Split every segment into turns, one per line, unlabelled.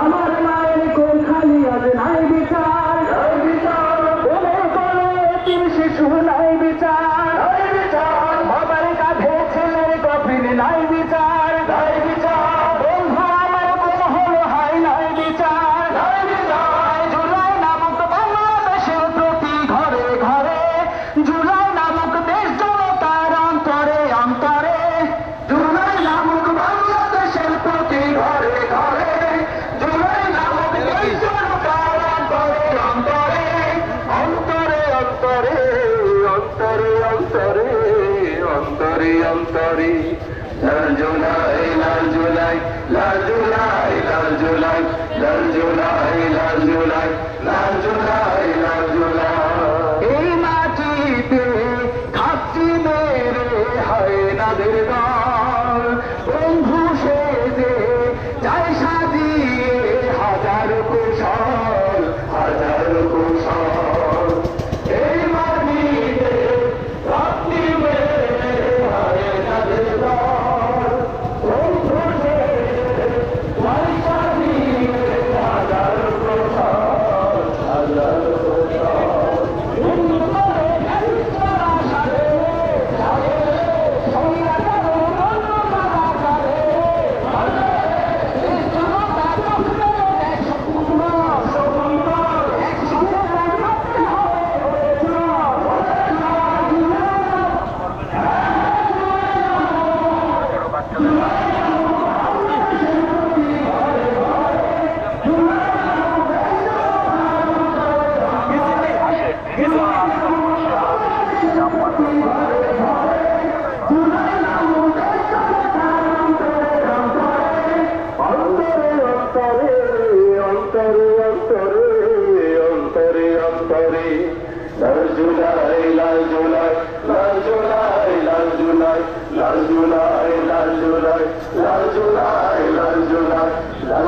আমার মায়ের কোন খালি আজ নাই বিচার, কোলে কোলে তিন শিশু নাই বিচার, বাবার কাঁধে ছেলের কফিন নাই বিচার, বন্ধু আমার কোন হলো হাই নাই বিচার, জুলাই নামক বাংলাদেশের প্রতি ঘরে ঘরে, জুলাই নামক দেশ জনতার অন্তরে অন্তরে, জুলাই নামক বাংলাদেশের প্রতি ঘরে ঘরে, জুলাই নামক দেশ জনতার অন্তরে অন্তরে, অন্তরে অন্তরে অন্তরে অন্তরে অন্তরে অন্তরে। লাল জুলাই লাল জুলাই লাল জুলাই লাল জুলাই লাল জুলাই লাল জুলাই লাল জুলাই লাল জুলাই। এই মাটিতে থাকছি মেরে হয় নাদের দল, বন্ধু সেজে যায় সাজিয়ে হাজার কুশল হাজার কুশল। এই মাটিতে থাকছি মেরে হয় নাদের দল, বন্ধু সেজে যায় সাজিয়ে হাজার কুশল হাজার কুশল। লাল জুলাই লাল জুলাই লাল জুলাই লাল জুলাই লাল জুলাই লাল জুলাই লাল জুলাই লাল জুলাই লাল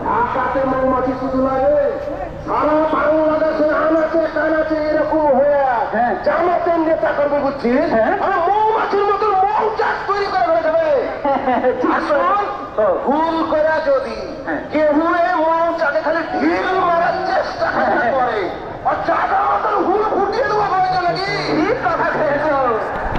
ঢাকাতে মৌমাছি শুধু লাগে, সারা বাংলাদেশে আনাচে কানাচে এরকম হয়ে জামাতের নেতা করবে বুঝছিস, মৌমাছির মতো মৌ চাষ তৈরি করে ফেলে যাবে। ভুল করা যদি কেউ